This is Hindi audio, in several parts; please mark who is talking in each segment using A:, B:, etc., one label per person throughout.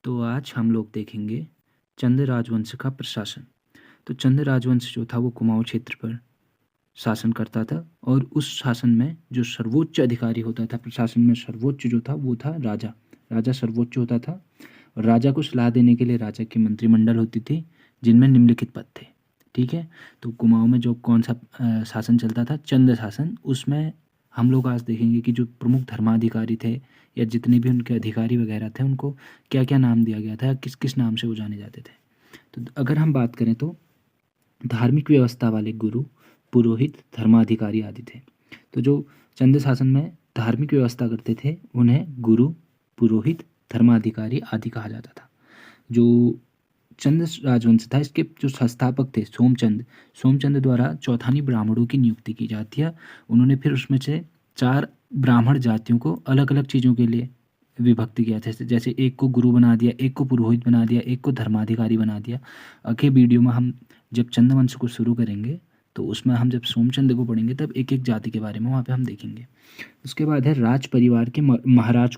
A: तो आज हम लोग देखेंगे चंद राजवंश का प्रशासन। तो चंद राजवंश जो था वो कुमाऊं क्षेत्र पर शासन करता था और उस शासन में जो सर्वोच्च अधिकारी होता था, प्रशासन में सर्वोच्च जो था वो था राजा। राजा सर्वोच्च होता था और राजा को सलाह देने के लिए राजा की मंत्रिमंडल होती थी जिनमें निम्नलिखित पद थे। ठीक है, तो कुमाऊं में जो कौन सा शासन चलता था, चंद शासन। उसमें हम लोग आज देखेंगे कि जो प्रमुख धर्माधिकारी थे या जितने भी उनके अधिकारी वगैरह थे उनको क्या क्या नाम दिया गया था, किस किस नाम से वो जाने जाते थे। तो अगर हम बात करें तो धार्मिक व्यवस्था वाले गुरु, पुरोहित, धर्माधिकारी आदि थे। तो जो चंद शासन में धार्मिक व्यवस्था करते थे उन्हें गुरु, पुरोहित, धर्माधिकारी आदि कहा जाता था। जो चंद राजवंश था इसके जो संस्थापक थे सोमचंद द्वारा चौथानी ब्राह्मणों की नियुक्ति की जाती है। उन्होंने फिर उसमें से 4 ब्राह्मण जातियों को अलग अलग चीज़ों के लिए विभक्त किया था। जैसे एक को गुरु बना दिया, एक को पुरोहित बना दिया, एक को धर्माधिकारी बना दिया। अगले वीडियो में हम जब चंद वंश को शुरू करेंगे तो उसमें हम जब सोमचंद को पढ़ेंगे तब एक एक जाति के बारे में वहाँ पे हम देखेंगे। उसके बाद है राज परिवार के महाराज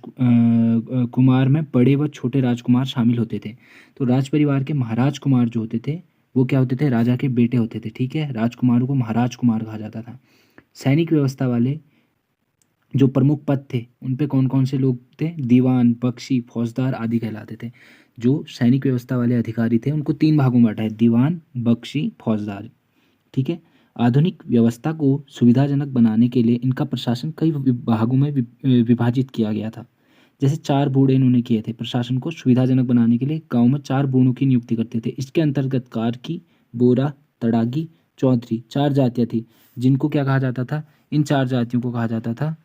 A: कुमार में बड़े व छोटे राजकुमार शामिल होते थे। तो राज परिवार के महाराज कुमार जो होते थे वो क्या होते थे, राजा के बेटे होते थे। ठीक है, राजकुमारों को महाराज कुमार कहा जाता था। सैनिक व्यवस्था वाले जो प्रमुख पद थे उन पे कौन कौन से लोग थे, दीवान, बख्शी, फौजदार आदि कहलाते थे। जो सैनिक व्यवस्था वाले अधिकारी थे उनको 3 भागों में बांटा है, दीवान, बख्शी, फौजदार। ठीक है, आधुनिक व्यवस्था को सुविधाजनक बनाने के लिए इनका प्रशासन कई भागों में विभाजित किया गया था। जैसे 4 बूढ़े इन्होंने किए थे प्रशासन को सुविधाजनक बनाने के लिए। गांव में 4 बूढ़ों की नियुक्ति करते थे। इसके अंतर्गत कारकी, बोरा, तड़ागी, चौधरी 4 जातियां थी जिनको क्या कहा जाता था, इन 4 जातियों को कहा जाता था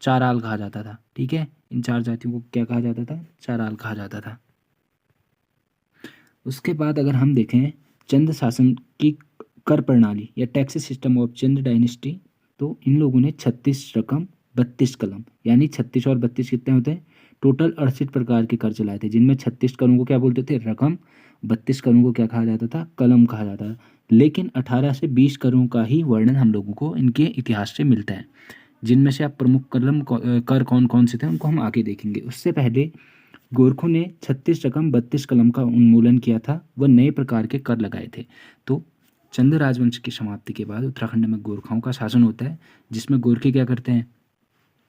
A: चाराल कहा जाता था। ठीक है, इन 4 जातियों को क्या कहा जाता था, चाराल कहा जाता था। उसके बाद अगर हम देखें चंद शासन की कर प्रणाली या tax system of Chand dynasty, तो इन लोगों ने 36 रकम 32 कलम, यानी 36 और 32 कितने होते हैं, टोटल 68 प्रकार के कर चलाए थे। जिनमें 36 करों को क्या बोलते थे, रकम, 32 करों को क्या कहा जाता था, कलम कहा जाता था। लेकिन 18 से 20 करों का ही वर्णन हम लोगों को इनके इतिहास से मिलता है। जिनमें से आप प्रमुख कर कौन कौन से थे उनको हम आगे देखेंगे। उससे पहले गोरखों ने 36 रकम 32 कलम का उन्मूलन किया था, वह नए प्रकार के कर लगाए थे। तो चंद राजवंश की समाप्ति के बाद उत्तराखंड में गोरखाओं का शासन होता है, जिसमें गोरखे क्या करते हैं,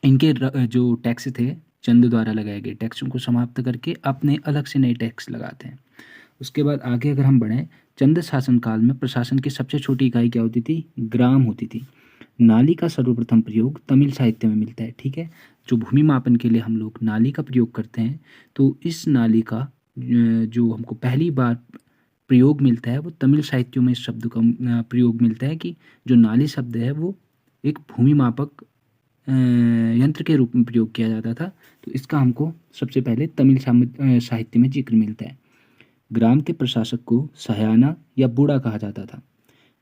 A: इनके जो टैक्स थे चंद द्वारा लगाए गए टैक्सों को समाप्त करके अपने अलग से नए टैक्स लगाते हैं। उसके बाद आगे अगर हम बढ़ें, चंद शासन काल में प्रशासन की सबसे छोटी इकाई क्या होती थी, ग्राम होती थी। नाली का सर्वप्रथम प्रयोग तमिल साहित्य में मिलता है। ठीक है, जो भूमि मापन के लिए हम लोग नाली का प्रयोग करते हैं, तो इस नाली का जो हमको पहली बार प्रयोग मिलता है वो तमिल साहित्यों में इस शब्द का प्रयोग मिलता है कि जो नाली शब्द है वो एक भूमि मापक यंत्र के रूप में प्रयोग किया जाता था। तो इसका हमको सबसे पहले तमिल साहित्य में जिक्र मिलता है। ग्राम के प्रशासक को सयाना या बूढ़ा कहा जाता था।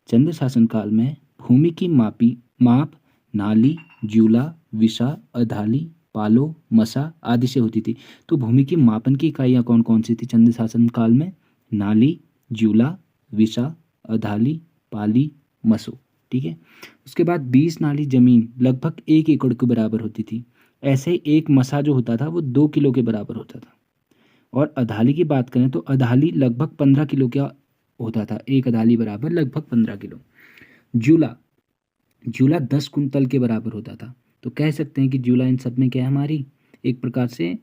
A: चंद शासन काल में भूमि की माप नाली, ज्यूला, विसा, अधाली, पालो, मसा आदि से होती थी। तो भूमि की मापन की इकाइयाँ कौन कौन सी थी चंद शासन काल में, नाली, ज्यूला, विसा, अधाली, पाली, मसो। ठीक है, उसके बाद 20 नाली जमीन लगभग 1 एकड़ के बराबर होती थी। ऐसे एक मसा जो होता था वो 2 किलो के बराबर होता था। और अधाली की बात करें तो अधाली लगभग 15 किलो का होता था, एक अधाली बराबर लगभग 15 किलो। जूला जूला 10 कुंतल के बराबर होता था। तो कह सकते हैं कि जूला इन सब में क्या है, हमारी एक प्रकार से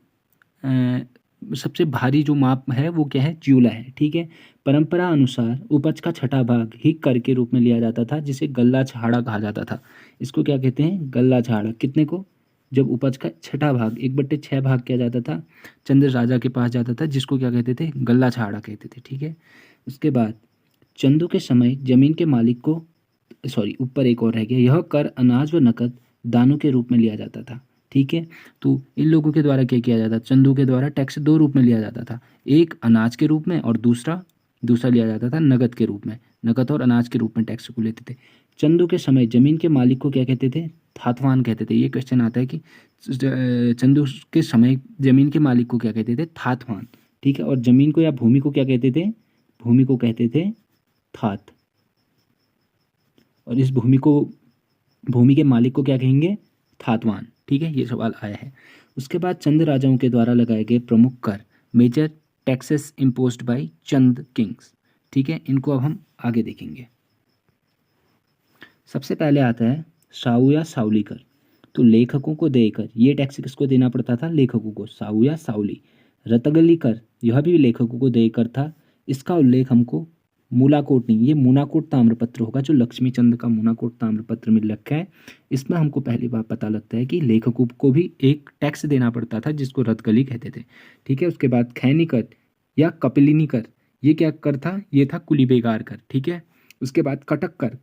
A: सबसे भारी जो माप है वो क्या है, जूला है। ठीक है, परंपरा अनुसार उपज का छठा भाग ही कर के रूप में लिया जाता था, जिसे गल्ला छाड़ा कहा जाता था। इसको क्या कहते हैं, गल्ला छाड़ा। कितने को, जब उपज का छठा भाग 1/6 भाग किया जाता था, चंद्र राजा के पास जाता था, जिसको क्या कहते थे, गल्ला छाड़ा कहते थे। ठीक है, उसके बाद चंदू के समय जमीन के मालिक को, ऊपर एक और रह गया, यह कर अनाज व नकद दानों के रूप में लिया जाता था। ठीक है, तो इन लोगों के द्वारा क्या किया जाता, चंदू के द्वारा टैक्स 2 रूप में लिया जाता था, एक अनाज के रूप में और दूसरा लिया जाता था नगद के रूप में। नगद और अनाज के रूप में टैक्स को लेते थे। चंदू के समय जमीन के मालिक को क्या कहते थे, थातवान कहते थे। ये क्वेश्चन आता है कि चंदू के समय जमीन के मालिक को क्या कहते थे, थातवान। ठीक है, और जमीन को या भूमि को क्या कहते थे, भूमि को कहते थे थात। और इस भूमि के मालिक को क्या कहेंगे, थातवान। ठीक है, ये सवाल आया है। उसके बाद चंद राजाओं के द्वारा लगाए गए प्रमुख कर मेजर टैक्सेस इम्पोज्ड बाय चंद किंग्स। ठीक है, इनको अब हम आगे देखेंगे। सबसे पहले आता है साऊ या साउली कर। तो लेखकों को देकर ये टैक्स किसको देना पड़ता था? लेखकों को, साऊ या साउली। रतगली कर, यह भी लेखकों को देकर था। इसका उल्लेख हमको मूलाकोट नहीं, ये मूनाकोट ताम्रपत्र होगा जो लक्ष्मीचंद का मूनाकोट ताम्रपत्र मिल रखा है। इसमें हमको पहली बार पता लगता है कि लेखकों को भी एक टैक्स देना पड़ता था जिसको रतगली कहते थे। ठीक है, उसके बाद खैनी कर या कपिलिनी कर, ये क्या कर था? ये था कुली बेगार कर। ठीक है, उसके बाद कटक कर।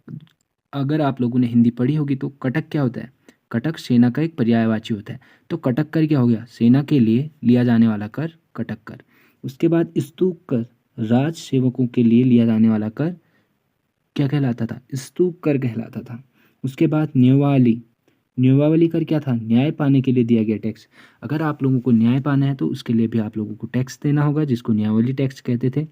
A: अगर आप लोगों ने हिंदी पढ़ी होगी तो कटक क्या होता है? कटक सेना का एक पर्यायवाची होता है। तो कटक कर क्या हो गया? सेना के लिए लिया जाने वाला कर, कटक कर। उसके बाद स्तूप कर, राज सेवकों के लिए लिया जाने वाला कर क्या कहलाता था? स्तूप कर कहलाता था। उसके बाद न्यवाली, न्यवावली कर क्या था? न्याय पाने के लिए दिया गया टैक्स। अगर आप लोगों को न्याय पाना है तो उसके लिए भी आप लोगों को टैक्स देना होगा, जिसको न्यायवली टैक्स कहते थे।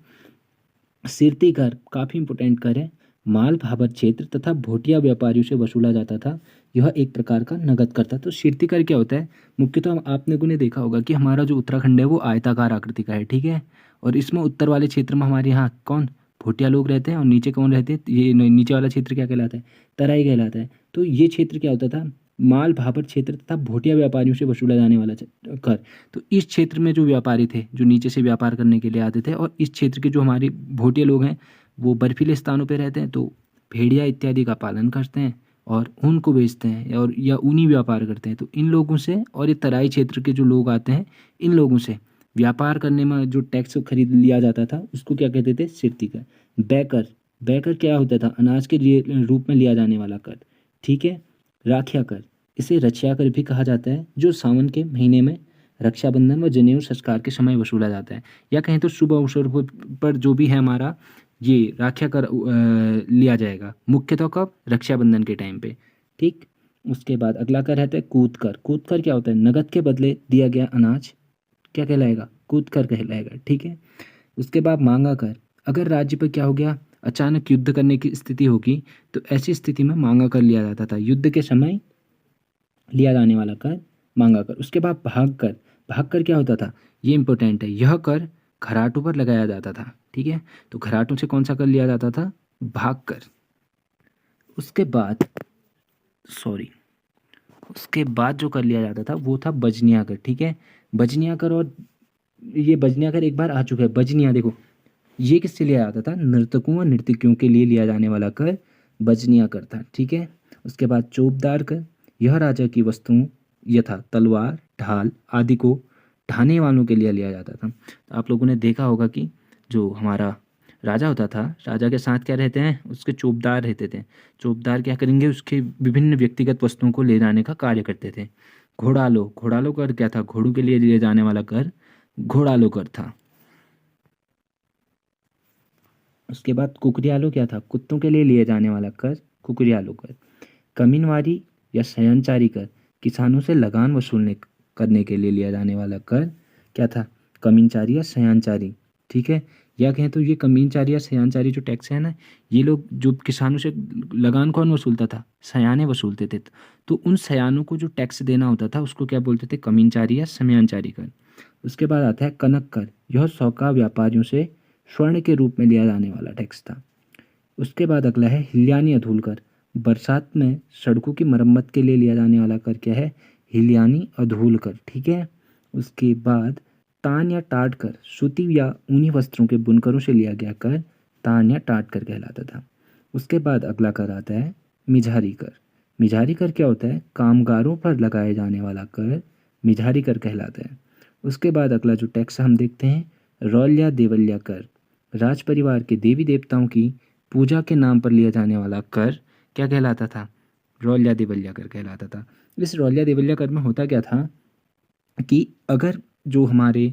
A: सिरती कर काफ़ी इंपोर्टेंट कर है, माल भाबर क्षेत्र तथा भोटिया व्यापारियों से वसूला जाता था। यह एक प्रकार का नगद कर था। तो सिरती कर क्या होता है? मुख्यतः आपने को ने देखा होगा कि हमारा जो उत्तराखंड है वो आयताकार आकृति का है। ठीक है, और इसमें उत्तर वाले क्षेत्र में हमारे यहाँ कौन? भोटिया लोग रहते हैं। और नीचे कौन रहते हैं? ये नीचे वाला क्षेत्र क्या कहलाता है? तराई कहलाता है। तो ये क्षेत्र क्या होता था? माल भाबर क्षेत्र तथा भोटिया व्यापारियों से वसूला जाने वाला कर। तो इस क्षेत्र में जो व्यापारी थे, जो नीचे से व्यापार करने के लिए आते थे, और इस क्षेत्र के जो हमारे भोटिया लोग हैं वो बर्फीले स्थानों पे रहते हैं, तो भेड़िया इत्यादि का पालन करते हैं और ऊन को बेचते हैं और या ऊनी व्यापार करते हैं। तो इन लोगों से और ये तराई क्षेत्र के जो लोग आते हैं, इन लोगों से व्यापार करने में जो टैक्स खरीद लिया जाता था उसको क्या कहते थे? सिरती कर। बैकर, बैकर क्या होता था? अनाज के रूप में लिया जाने वाला कर। ठीक है, राखिया कर, इसे रक्षा कर भी कहा जाता है, जो सावन के महीने में रक्षाबंधन व जनेऊ संस्कार के समय वसूला जाता है। या कहें तो शुभ अवसर पर जो भी है हमारा ये राखिया कर लिया जाएगा, मुख्यतः कब? रक्षाबंधन के टाइम पे। ठीक, उसके बाद अगला कर रहता है कूद कर। कूद कर क्या होता है? नगद के बदले दिया गया अनाज क्या कहलाएगा? कूद कर कहलाएगा। ठीक है, उसके बाद मांगा कर। अगर राज्य पर क्या हो गया? अचानक युद्ध करने की स्थिति होगी तो ऐसी स्थिति में मांगा कर लिया जाता था। युद्ध के समय लिया जाने वाला कर मांगा कर। उसके बाद भाग कर। भाग कर क्या होता था? ये इंपॉर्टेंट है, यह कर घराटों पर लगाया जाता था। ठीक है, तो घराटों से कौन सा कर लिया जाता था? भाग कर। उसके बाद उसके बाद जो कर लिया जाता था वो था बजनिया कर। ठीक है, बजनिया कर, और ये बजनिया कर एक बार आ चुका है। बजनिया देखो, ये किससे लिया जाता था? नर्तकों व नर्तकियों के लिए लिया जाने वाला कर बजनिया कर था। ठीक है, उसके बाद चौबदार कर, यह राजा की वस्तुओं यथा तलवार, ढाल आदि को ढाने वालों के लिए लिया जाता था। तो आप लोगों ने देखा होगा कि जो हमारा राजा होता था, राजा के साथ क्या रहते हैं? उसके चौबदार रहते थे। चौबदार क्या करेंगे? उसके विभिन्न व्यक्तिगत वस्तुओं को ले जाने का कार्य करते थे। घोड़ालो, घोड़ालो कर क्या था? घोड़ों के लिए लिए जाने वाला कर घोड़ालो कर था। उसके बाद कुकरियालो क्या था? कुत्तों के लिए लिए जाने वाला कर कुकरियालो कर। कमीनवारी या सयंचारी कर, किसानों से लगान वसूलने करने के लिए लिया जाने वाला कर क्या था? कमीनचारी या सयांचारी। ठीक है, या कहें तो ये कमीनचारी या सयांचारी जो टैक्स है ना, ये लोग जो किसानों से लगान कौन वसूलता था? सयाने वसूलते थे। तो उन सयानों को जो टैक्स देना होता था उसको क्या बोलते थे? कमीनचारी या समयांचारी कर। उसके बाद आता है कनक कर, यह सौका व्यापारियों से स्वर्ण के रूप में लिया जाने वाला टैक्स था। उसके बाद अगला है हिल्यानी अधूल कर। बरसात में सड़कों की मरम्मत के लिए लिया जाने वाला कर क्या है? हिल्यानी अधूल कर। ठीक है, उसके बाद तान या टाट कर, सूती या ऊनी वस्त्रों के बुनकरों से लिया गया कर तान या टाट कर कहलाता था। उसके बाद अगला कर आता है मिझारी कर। मिझारी कर क्या होता है? कामगारों पर लगाए जाने वाला कर मिझारी कर कहलाता है। उसके बाद अगला जो टैक्स हम देखते हैं रौल्या देवल्या कर। राज परिवार के देवी देवताओं की पूजा के नाम पर लिया जाने वाला कर क्या कहलाता था? रौल्या देवल्या कर कहलाता था। इस रौल्या देवल्या कर में होता क्या था कि अगर जो हमारे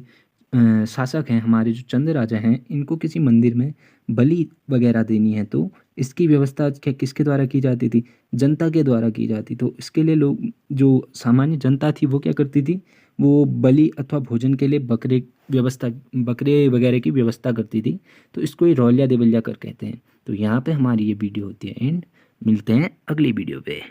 A: शासक हैं, हमारे जो चंद राजा हैं, इनको किसी मंदिर में बलि वगैरह देनी है तो इसकी व्यवस्था किसके द्वारा की जाती थी? जनता के द्वारा की जाती। तो इसके लिए लोग, जो सामान्य जनता थी वो क्या करती थी? वो बलि अथवा भोजन के लिए बकरे वगैरह की व्यवस्था करती थी। तो इसको ही रौल्या देवल्या कर कहते हैं। तो यहाँ पे हमारी ये वीडियो होती है एंड। मिलते हैं अगली वीडियो पे।